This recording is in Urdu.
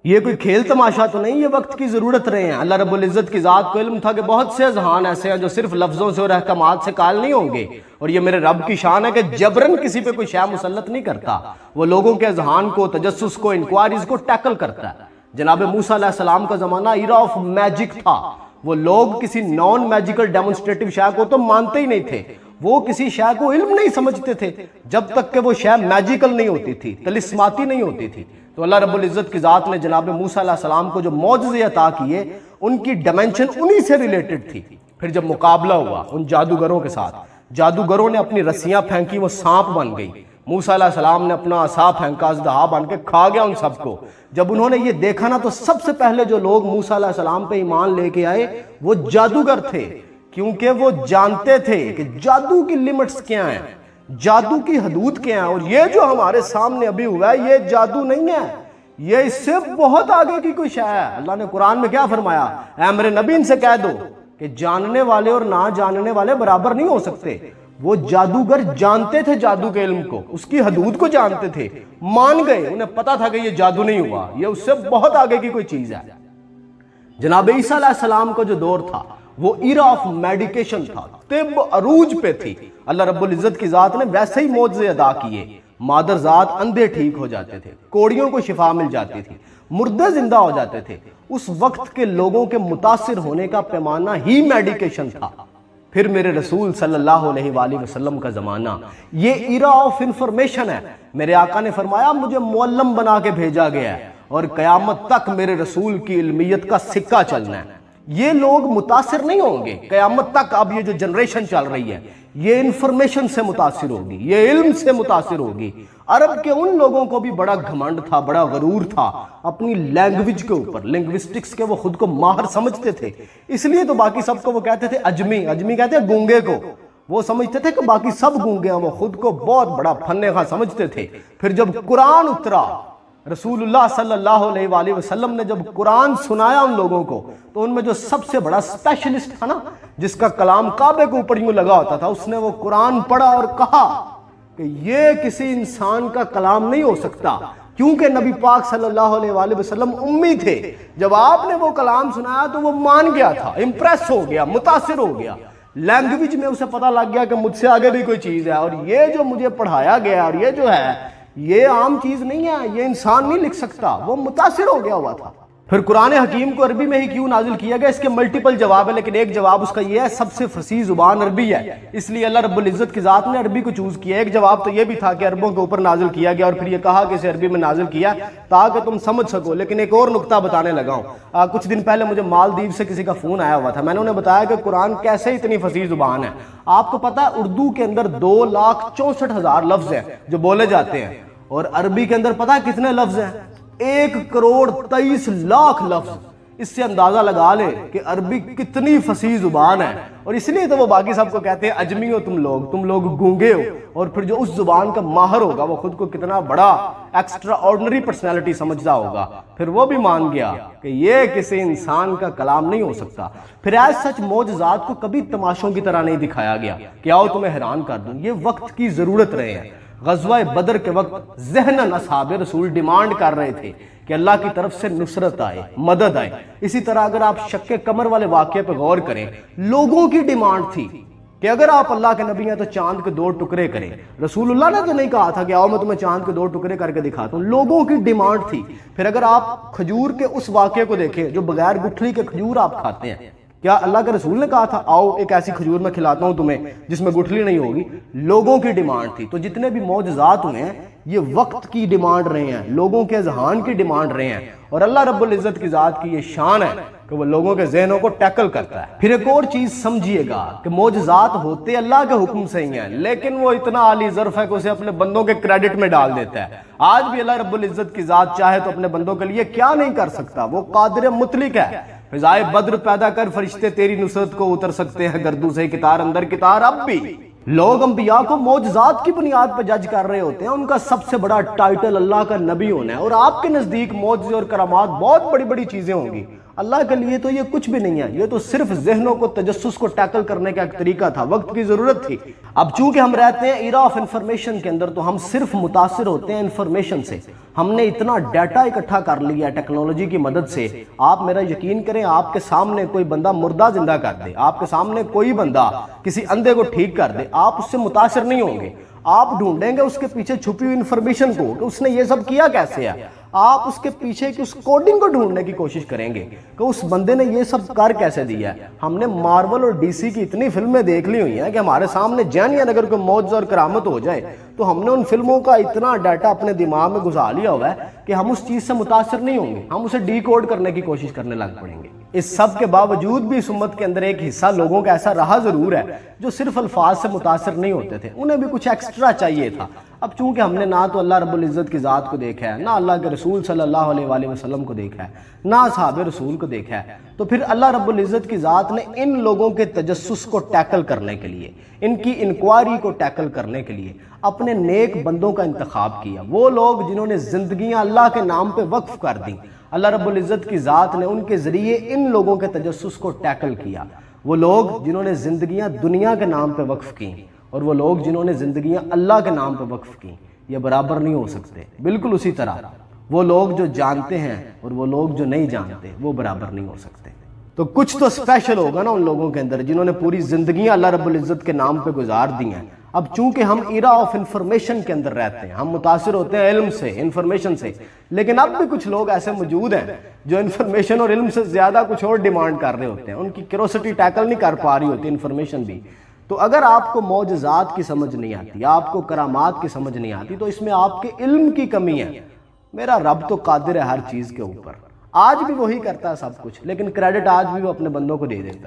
یہ کوئی کھیل تماشا تو نہیں، یہ وقت کی ضرورت رہے ہیں۔ اللہ رب العزت کی ذات کو علم تھا کہ بہت سے اذہان ایسے ہیں جو صرف لفظوں سے اور احکامات سے قائل نہیں ہوں گے، اور یہ میرے رب کی شان ہے کہ جبرن کسی پہ کوئی شے مسلط نہیں کرتا، وہ لوگوں کے اذہان کو، تجسس کو، انکوائریز کو ٹیکل کرتا ہے۔ جناب موسیٰ علیہ السلام کا زمانہ ایرا آف میجک تھا، وہ لوگ کسی نان میجیکل ڈیمونسٹریٹو شے کو تو مانتے ہی نہیں تھے، وہ کسی شے کو علم نہیں سمجھتے تھے جب تک کہ وہ شے میجیکل نہیں ہوتی تھی، طلسماتی نہیں ہوتی تھی۔ تو اللہ رب العزت کی ذات نے جناب موسیٰ علیہ السلام کو جو معجزے عطا کیے ان کی ڈیمنشن انہی سے ریلیٹڈ تھی۔ پھر جب مقابلہ ہوا ان جادوگروں کے ساتھ، جادوگروں نے اپنی رسیاں پھینکی، وہ سانپ بن گئی، موسیٰ علیہ السلام نے اپنا عصا پھینکا، اژدہا بن کے کھا گیا ان سب کو۔ جب انہوں نے یہ دیکھا نا تو سب سے پہلے جو لوگ موسیٰ علیہ السلام پہ ایمان لے کے آئے وہ جادوگر تھے، کیونکہ وہ جانتے تھے کہ جادو کی لیمٹس کیا ہیں، جادو کی حدود کیا ہیں، اور یہ جو ہمارے سامنے ابھی ہوا ہے یہ جادو نہیں ہے، یہ اس سے بہت آگے کی کوئی شے ہے۔ اللہ نے قرآن میں کیا فرمایا؟ اے میرے نبی ان سے کہہ دو کہ جاننے والے اور نہ جاننے والے برابر نہیں ہو سکتے۔ وہ جادوگر جانتے تھے جادو کے علم کو، اس کی حدود کو جانتے تھے، مان گئے، انہیں پتا تھا کہ یہ جادو نہیں ہوا، یہ اس سے بہت آگے کی کوئی چیز ہے۔ جناب عیسیٰ علیہ السلام کا جو دور تھا وہ ایرا آف میڈیکیشن تھا، طب عروج پہ تھی۔ اللہ رب العزت کی ذات نے ویسے ہی معجزے ادا کیے، مادرزاد اندھے ٹھیک ہو جاتے تھے، کوڑیوں کو شفا مل جاتی تھی، مردے زندہ ہو جاتے تھے۔ اس وقت کے لوگوں کے متاثر ہونے کا پیمانہ ہی میڈیکیشن تھا۔ پھر میرے رسول صلی اللہ علیہ وآلہ وسلم کا زمانہ، یہ ایرا آف انفارمیشن ہے۔ میرے آقا نے فرمایا مجھے معلم بنا کے بھیجا گیا ہے، اور قیامت تک میرے رسول کی علمیت کا سکہ چلنا ہے۔ یہ لوگ متاثر نہیں ہوں گے قیامت تک۔ اب یہ جو جنریشن چل رہی ہے یہ انفارمیشن سے متاثر ہوگی، یہ علم سے متاثر ہوگی۔ عرب کے ان لوگوں کو بھی بڑا گھمنڈ تھا، بڑا غرور تھا اپنی لینگویج کے اوپر، لنگوسٹکس کے وہ خود کو ماہر سمجھتے تھے، اس لیے تو باقی سب کو وہ کہتے تھے اجمی، اجمی کہتے ہیں گونگے کو، وہ سمجھتے تھے کہ باقی سب گونگے ہیں، وہ خود کو بہت بڑا فن خواہ سمجھتے تھے۔ پھر جب قرآن اترا، رسول اللہ صلی اللہ علیہ وآلہ وسلم نے جب قرآن سنایا ان لوگوں کو، تو ان میں جو سب سے بڑا اسپیشلسٹ تھا نا، جس کا کلام کعبے کے اوپر یوں لگا ہوتا تھا، اس نے وہ قرآن پڑھا اور کہا کہ یہ کسی انسان کا کلام نہیں ہو سکتا، کیونکہ نبی پاک صلی اللہ علیہ وآلہ وسلم امی تھے۔ جب آپ نے وہ کلام سنایا تو وہ مان گیا تھا، امپریس ہو گیا، متاثر ہو گیا، لینگویج میں اسے پتہ لگ گیا کہ مجھ سے آگے بھی کوئی چیز ہے، اور یہ جو مجھے پڑھایا گیا اور یہ جو ہے یہ عام چیز نہیں ہے، یہ انسان نہیں لکھ سکتا۔ وہ متاثر ہو گیا ہوا تھا۔ پھر قرآن حکیم کو عربی میں ہی کیوں نازل کیا گیا؟ اس کے ملٹیپل جواب ہے، لیکن ایک جواب اس کا یہ ہے سب سے فصیح زبان عربی ہے، اس لیے اللہ رب العزت کی ذات نے عربی کو چوز کیا۔ ایک جواب تو یہ بھی تھا کہ عربوں کے اوپر نازل کیا گیا، اور پھر یہ کہا کہ اسے عربی میں نازل کیا تاکہ تم سمجھ سکو۔ لیکن ایک اور نقطہ بتانے لگا ہوں، کچھ دن پہلے مجھے مالدیو سے کسی کا فون آیا ہوا تھا، میں نے انہیں بتایا کہ قرآن کیسے اتنی فصیح زبان ہے۔ آپ کو پتا ہے اردو کے اندر 2,64,000 لفظ ہیں جو بولے جاتے ہیں، اور عربی کے اندر پتا ہے کتنے لفظ ہیں؟ 1,23,00,000 لفظ۔ اس سے اندازہ لگا لے کہ عربی کتنی فصیح زبان ہے، اور اس لیے تو وہ باقی سب کو کہتے ہیں اجمی ہو تم لوگ گونگے ہو۔ اور پھر جو اس زبان کا ماہر ہوگا وہ خود کو کتنا بڑا ایکسٹرا آرڈنری پرسنالٹی سمجھتا ہوگا، پھر وہ بھی مان گیا کہ یہ کسی انسان کا کلام نہیں ہو سکتا۔ پھر ایز سچ معجزات کو کبھی تماشوں کی طرح نہیں دکھایا گیا کہ آؤ تمہیں حیران کر دوں، یہ وقت کی ضرورت رہے ہیں۔ غزوہ بدر کے وقت ذہناً اصحاب رسول ڈیمانڈ کر رہے تھے کہ اللہ کی طرف سے نصرت آئے، مدد آئے۔ اسی طرح اگر آپ شق قمر والے واقعے پہ غور کریں، لوگوں کی ڈیمانڈ تھی کہ اگر آپ اللہ کے نبی ہیں تو چاند کے 2 ٹکڑے کریں۔ رسول اللہ نے تو نہیں کہا تھا کہ آؤ میں تمہیں چاند کے 2 ٹکڑے کر کے دکھاتا ہوں، لوگوں کی ڈیمانڈ تھی۔ پھر اگر آپ کھجور کے اس واقعے کو دیکھیں جو بغیر گٹھلی کے کھجور آپ کھاتے ہیں، کیا اللہ کے رسول نے کہا تھا آؤ ایک ایسی کھجور میں کھلاتا ہوں تمہیں جس میں گٹھلی نہیں ہوگی؟ لوگوں کی ڈیمانڈ تھی۔ تو جتنے بھی معجزات ہوئے ہیں یہ وقت کی ڈیمانڈ رہے ہیں، لوگوں کے اذہان کی ڈیمانڈ رہے ہیں، اور اللہ رب العزت کی ذات کی یہ شان ہے کہ وہ لوگوں کے ذہنوں کو ٹیکل کرتا ہے۔ پھر ایک اور چیز سمجھیے گا کہ معجزات ہوتے اللہ کے حکم سے ہی ہیں، لیکن وہ اتنا عالی ظرف ہے کہ اسے اپنے بندوں کے کریڈٹ میں ڈال دیتا ہے۔ آج بھی اللہ رب العزت کی ذات چاہے تو اپنے بندوں کے لیے کیا نہیں کر سکتا، وہ قادر مطلق ہے۔ فضائے بدر پیدا کر فرشتے تیری نصرت کو اتر سکتے ہیں گردوں سے کتار اندر کتار۔ اب بھی لوگ انبیاء کو معجزات کی بنیاد پر جج کر رہے ہوتے ہیں، ان کا سب سے بڑا ٹائٹل اللہ کا نبی ہونا ہے، اور آپ کے نزدیک معجزے اور کرامات بہت بڑی بڑی چیزیں ہوں گی۔ اللہ کے لیے تو یہ کچھ بھی نہیں ہے، یہ تو صرف ذہنوں کو، تجسس کو ٹیکل کرنے کا ایک طریقہ تھا، وقت کی ضرورت تھی۔ اب چونکہ ہم رہتے ہیں ایرا آف انفارمیشن کے اندر، تو ہم صرف متاثر ہوتے ہیں انفارمیشن سے، ہم نے اتنا ڈیٹا اکٹھا کر لیا ٹیکنالوجی کی مدد سے، آپ میرا یقین کریں آپ کے سامنے کوئی بندہ مردہ زندہ کر دے، آپ کے سامنے کوئی بندہ کسی اندھے کو ٹھیک کر دے، آپ اس سے متاثر نہیں ہوں گے، آپ ڈھونڈیں گے اس کے پیچھے چھپی ہوئی انفارمیشن کو کہ اس نے یہ سب کیا کیسے ہے، آپ اس کے پیچھے کی اس کوڈنگ کو ڈھونڈنے کی کوشش کریں گے کہ اس بندے نے یہ سب کر کیسے دیا ہے۔ ہم نے مارول اور ڈی سی کی اتنی فلمیں دیکھ لی ہوئی ہیں کہ ہمارے سامنے جینین اگر کوئی معجزہ اور کرامت ہو جائے تو ہم نے ان فلموں کا اتنا ڈیٹا اپنے دماغ میں گھسا لیا ہوا ہے کہ ہم اس چیز سے متاثر نہیں ہوں گے، ہم اسے ڈی کوڈ کرنے کی کوشش کرنے لگ پڑیں گے۔ اس سب کے باوجود بھی اس امت کے اندر ایک حصہ لوگوں کا ایسا رہا ضرور ہے جو صرف الفاظ سے متاثر نہیں ہوتے تھے، انہیں بھی کچھ ایکسٹرا چاہیے تھا۔ اب چونکہ ہم نے نہ تو اللہ رب العزت کی ذات کو دیکھا ہے، نہ اللہ کے رسول صلی اللہ علیہ وآلہ وسلم کو دیکھا ہے، نہ اصحاب رسول کو دیکھا ہے، تو پھر اللہ رب العزت کی ذات نے ان لوگوں کے تجسس کو ٹیکل کرنے کے لیے، ان کی انکوائری کو ٹیکل کرنے کے لیے اپنے نیک بندوں کا انتخاب کیا۔ وہ لوگ جنہوں نے زندگیاں اللہ کے نام پہ وقف کر دیں، اللہ رب العزت کی ذات نے ان کے ذریعے ان لوگوں کے تجسس کو ٹیکل کیا۔ وہ لوگ جنہوں نے زندگیاں دنیا کے نام پہ وقف کی اور وہ لوگ جنہوں نے زندگیاں اللہ کے نام پہ وقف کی، یہ برابر نہیں ہو سکتے۔ بالکل اسی طرح وہ لوگ جو جانتے ہیں اور وہ لوگ جو نہیں جانتے وہ برابر نہیں ہو سکتے۔ تو کچھ تو اسپیشل ہوگا نا ان لوگوں کے اندر جنہوں نے پوری زندگیاں اللہ رب العزت کے نام پہ گزار دی ہیں۔ اب چونکہ ہم ایرا آف انفارمیشن کے اندر رہتے ہیں، ہم متاثر ہوتے ہیں علم سے، انفارمیشن سے، لیکن اب بھی کچھ لوگ ایسے موجود ہیں جو انفارمیشن اور علم سے زیادہ کچھ اور ڈیمانڈ کر رہے ہوتے ہیں، ان کی کیوریوسٹی ٹیکل نہیں کر پا رہی ہوتی انفارمیشن بھی۔ تو اگر آپ کو معجزات کی سمجھ نہیں آتی، آپ کو کرامات کی سمجھ نہیں آتی، تو اس میں آپ کے علم کی کمی ہے۔ میرا رب تو قادر ہے ہر چیز کے اوپر، آج بھی وہی کرتا ہے سب کچھ، لیکن کریڈٹ آج بھی وہ اپنے بندوں کو دے دیتا ہے۔